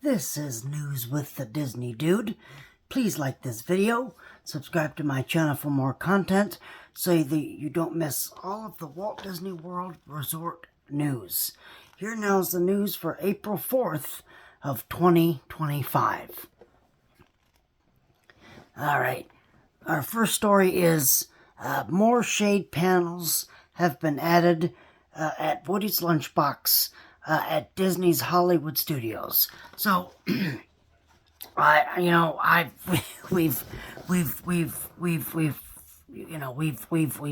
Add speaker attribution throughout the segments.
Speaker 1: This is News with the Disney Dude. Please like this video, subscribe to my channel for more content so that you don't miss all of the Walt Disney World Resort news. Here now is the news for April 4th of 2025. Alright, our first story is more shade panels have been added at Woody's Lunchbox at Disney's Hollywood Studios. So, we've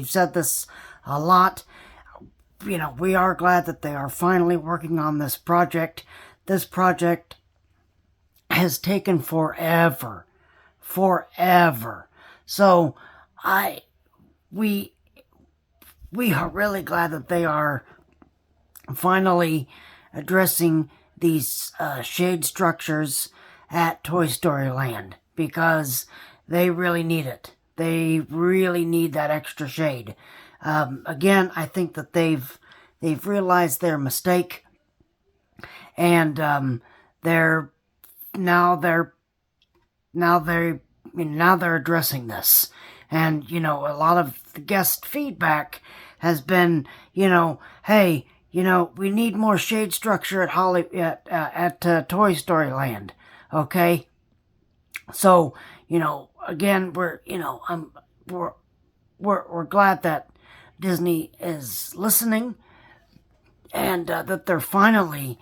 Speaker 1: said this a lot. We are glad that they are finally working on this project. This project has taken forever. So, we are really glad that they are finally addressing these shade structures at Toy Story Land, because they really need it. They really need that extra shade. Again, I think that they've realized their mistake, and they're addressing this. And a lot of the guest feedback has been, hey, we need more shade structure at Toy Story Land. Okay, so again, we're glad that Disney is listening, and that they're finally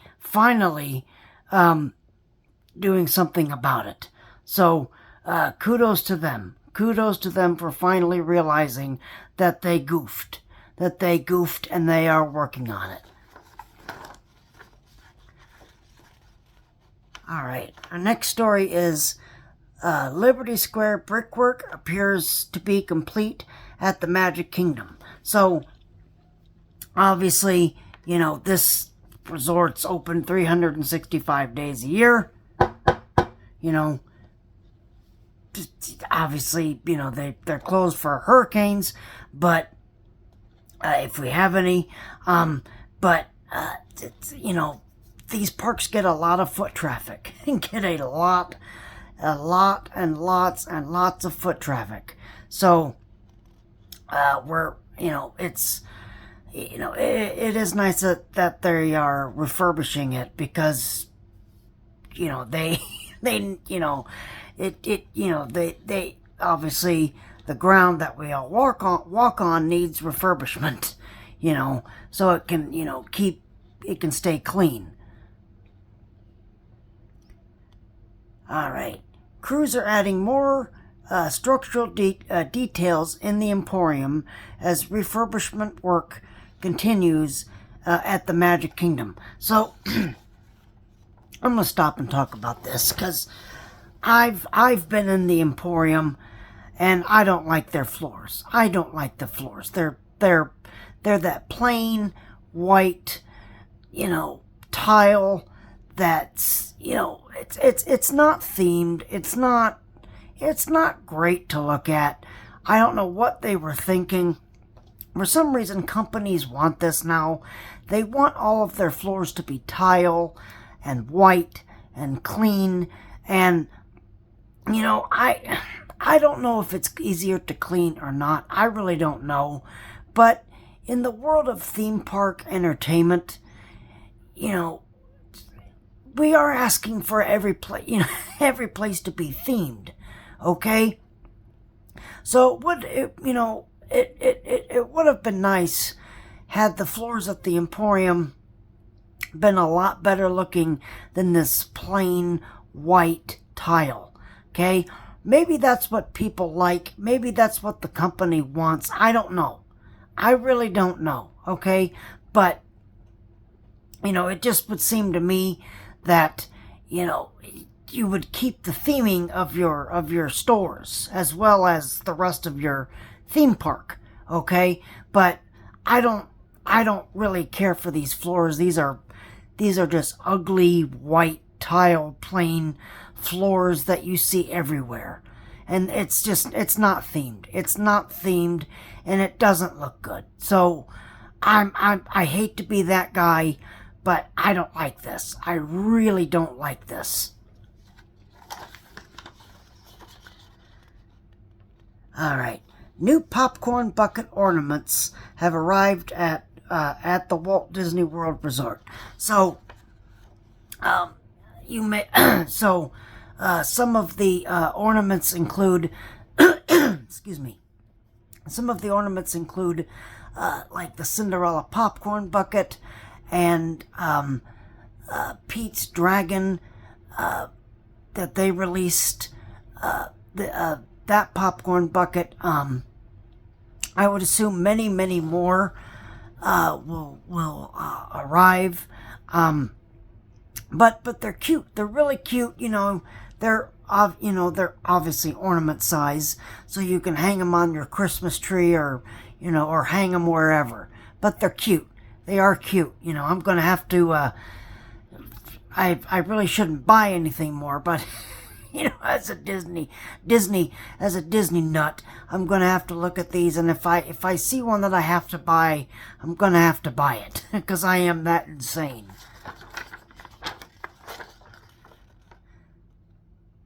Speaker 1: doing something about it. So kudos to them. Kudos to them for finally realizing that they goofed. And they are working on it. Alright, our next story is Liberty Square brickwork appears to be complete at the Magic Kingdom. So, obviously, this resort's open 365 days a year. Obviously, they're closed for hurricanes, but if we have any, these parks get a lot of foot traffic, get a lot and lots of foot traffic. So, it is nice that they are refurbishing it, because, they obviously, the ground that we all walk on needs refurbishment, so it can, it can stay clean. Alright, crews are adding more structural details in the Emporium as refurbishment work continues at the Magic Kingdom. So, I'm going to stop and talk about this, because I've been in the Emporium, and I don't like their floors. I don't like the floors. They're that plain white, tile that's, it's not themed. It's not great to look at. I don't know what they were thinking. For some reason, companies want this now. They want all of their floors to be tile and white and clean, and I don't know if it's easier to clean or not. I really don't know. But in the world of theme park entertainment, we are asking for every place to be themed. Okay? So it would have been nice had the floors at the Emporium been a lot better looking than this plain white tile. Okay? Maybe that's what people like. Maybe that's what the company wants. I don't know. I really don't know. Okay? But, it just would seem to me that, you would keep the theming of your stores as well as the rest of your theme park. Okay? But I don't really care for these floors. These are just ugly white tile plain floors that you see everywhere, and it's not themed, and it doesn't look good. So I hate to be that guy, but I don't like this. I really don't like this. Alright, new popcorn bucket ornaments have arrived at the Walt Disney World Resort. So, you may, some of the ornaments include, excuse me, some of the ornaments include, like the Cinderella popcorn bucket and Pete's Dragon that they released. That popcorn bucket. I would assume many, many more will arrive. But they're cute. They're really cute. They're obviously ornament size, so you can hang them on your Christmas tree or hang them wherever. But they're cute. They are cute. I'm gonna have to. I really shouldn't buy anything more, but as a Disney nut, I'm gonna have to look at these, and if I see one that I have to buy, I'm gonna have to buy it because I am that insane.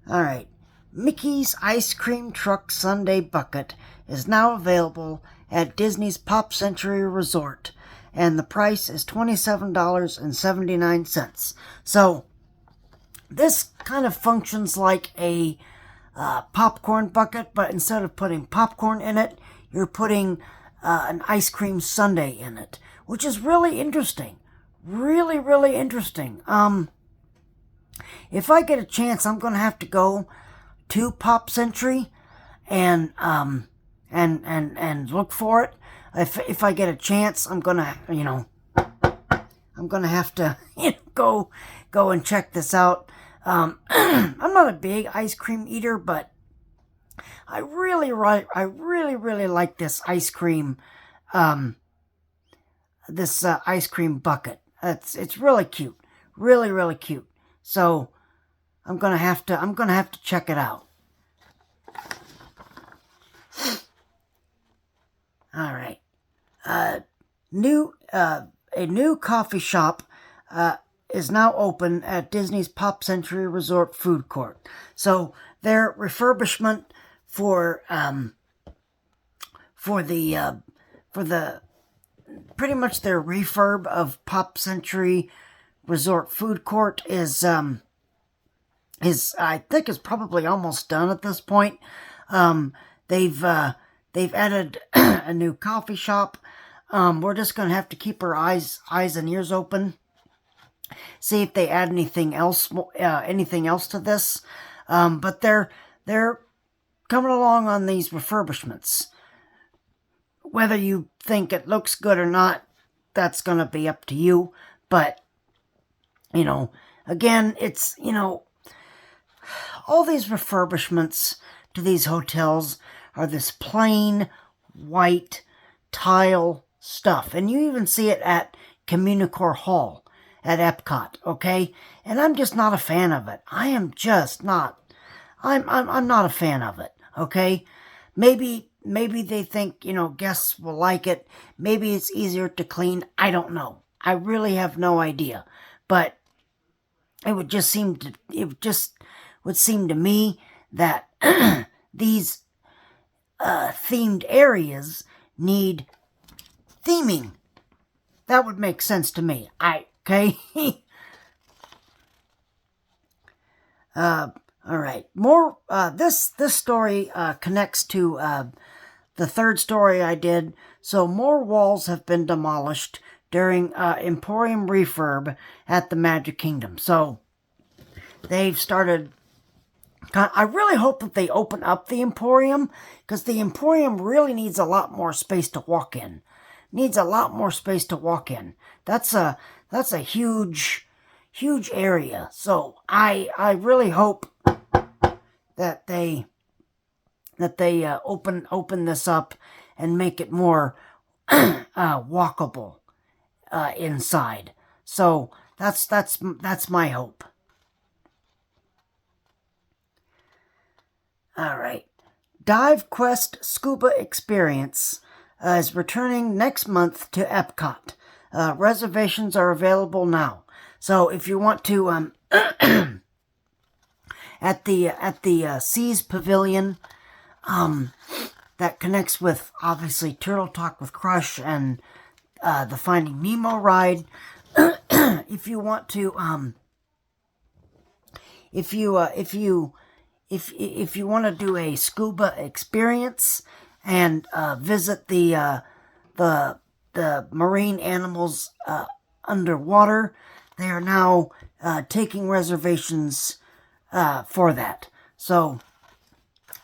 Speaker 1: All right, Mickey's Ice Cream Truck Sundae Bucket is now available at Disney's Pop Century Resort, and the price is $27.79. So this kind of functions like a popcorn bucket, but instead of putting popcorn in it, you're putting an ice cream sundae in it, which is really interesting. Really, really interesting. If I get a chance, I'm going to have to go to Pop Century and look for it. If I get a chance, I'm going to have to go and check this out. I'm not a big ice cream eater, but I really like this ice cream, ice cream bucket. It's really cute, really cute. So I'm gonna have to check it out. All right, a new coffee shop is now open at Disney's Pop Century Resort food court. So their refurbishment for the pretty much their refurb of Pop Century Resort food court is I think is probably almost done at this point. They've added a new coffee shop. We're just gonna have to keep our eyes and ears open. See if they add anything else to this. But they're coming along on these refurbishments. Whether you think it looks good or not, that's gonna be up to you. But again, it's all these refurbishments to these hotels are this plain white tile stuff, and you even see it at Communicore Hall at Epcot, okay? And I'm just not a fan of it. I am just not. I'm not a fan of it, okay? Maybe they think, guests will like it. Maybe it's easier to clean. I don't know. I really have no idea. But it would seem to me that these themed areas need theming. That would make sense to me. Okay. All right. More. This story connects to the third story I did. So more walls have been demolished during Emporium refurb at the Magic Kingdom. So they've started. I really hope that they open up the Emporium, because the Emporium really needs a lot more space to walk in. That's a huge area. So I really hope that they open this up and make it more walkable inside. So that's my hope. All right. Dive Quest Scuba Experience is returning next month to Epcot. reservations are available now. So if you want to, at the Seas Pavilion, that connects with, obviously, Turtle Talk with Crush and the Finding Nemo ride. If you want to, if you want to do a scuba experience and visit the marine animals underwater, they are now taking reservations for that. So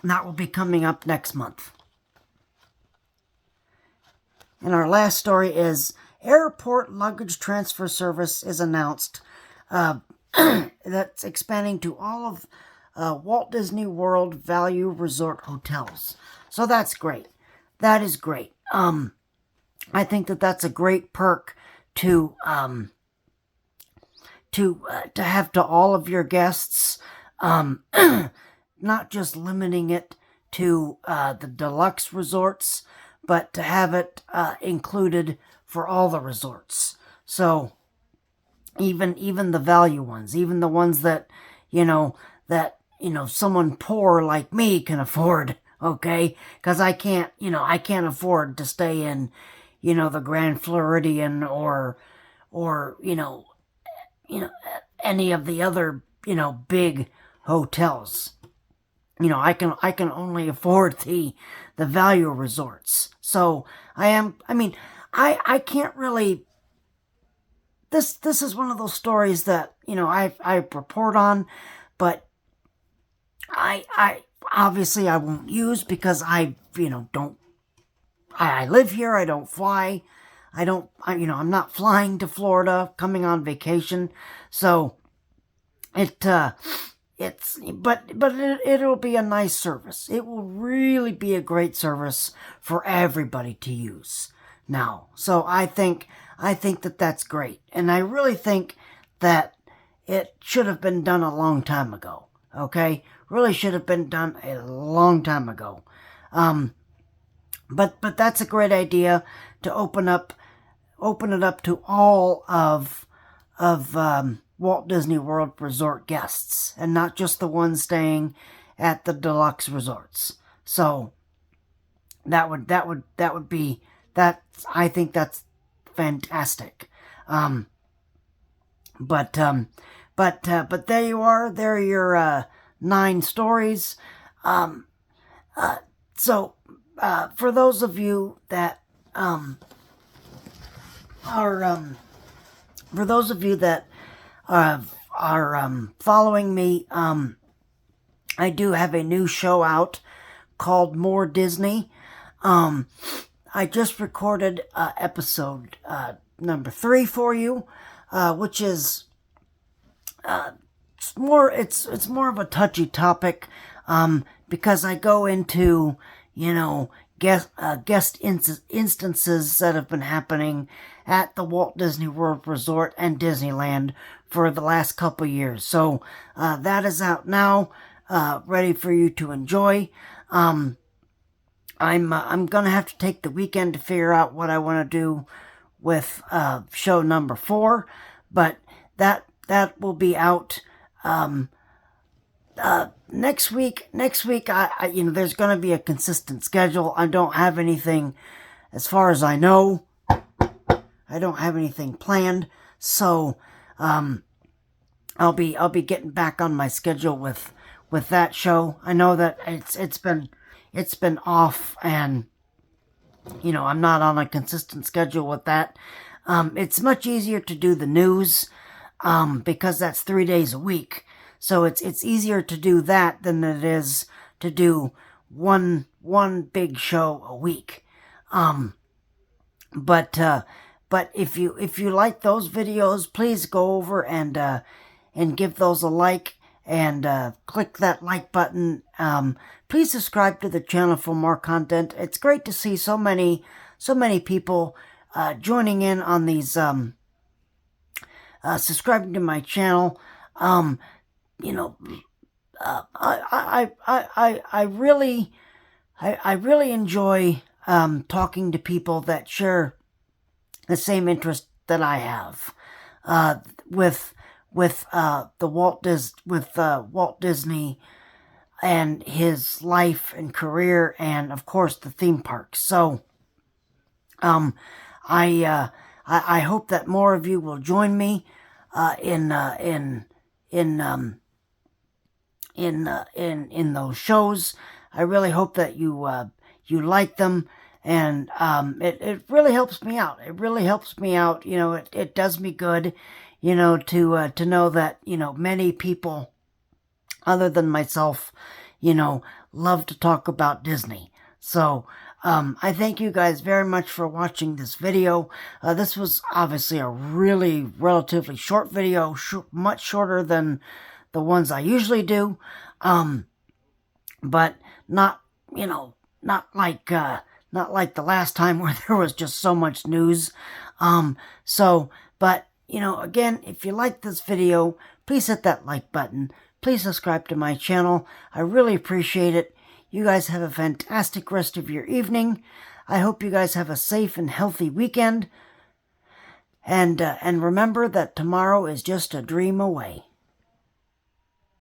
Speaker 1: that will be coming up next month. And our last story is airport luggage transfer service is announced. That's expanding to all of Walt Disney World Value Resort hotels. So that's great. That is great. I think that that's a great perk to have to all of your guests. Not just limiting it to the deluxe resorts, but to have it included for all the resorts. So even the value ones, even the ones that someone poor like me can afford, okay? Because I can't afford to stay in, the Grand Floridian or any of the other, big hotels. I can only afford the value resorts. So I can't really. This is one of those stories that I report on, but I obviously I won't use because I live here. I don't fly. I'm not flying to Florida, coming on vacation. So it'll be a nice service. It will really be a great service for everybody to use now. So I think that that's great. And I really think that it should have been done a long time ago. Okay? Really should have been done a long time ago. But that's a great idea to open it up to all of Walt Disney World Resort guests, and not just the ones staying at the deluxe resorts. So that would be that. I think that's fantastic. But there you are. There are your 9 stories. So for those of you that are following me, I do have a new show out called More Disney. I just recorded episode number 3 for you, which is it's more of a touchy topic, because I go into guest instances that have been happening at the Walt Disney World Resort and Disneyland for the last couple years. So that is out now, ready for you to enjoy. I'm gonna have to take the weekend to figure out what I want to do with show number 4, but that will be out next week. I there's going to be a consistent schedule. I don't have anything, as far as I know, I don't have anything planned. So I'll be getting back on my schedule with that show. I know that it's been off, and I'm not on a consistent schedule with that. It's much easier to do the news, because that's 3 days a week. So it's easier to do that than it is to do one big show a week. But if you like those videos, please go over and give those a like, and click that like button. Please subscribe to the channel for more content. It's great to see so many people joining in on these, subscribing to my channel. I really enjoy talking to people that share the same interest that I have with Walt Disney and his life and career, and of course the theme parks. So I hope that more of you will join me in those shows. I really hope that you like them, and it really helps me out. It really helps me out. It does me good, to know that many people other than myself, love to talk about Disney. So I thank you guys very much for watching this video. This was obviously a relatively short video, much shorter than the ones I usually do, but not like the last time where there was just so much news. But again, if you like this video, please hit that like button. Please subscribe to my channel. I really appreciate it. You guys have a fantastic rest of your evening. I hope you guys have a safe and healthy weekend. And remember that tomorrow is just a dream away.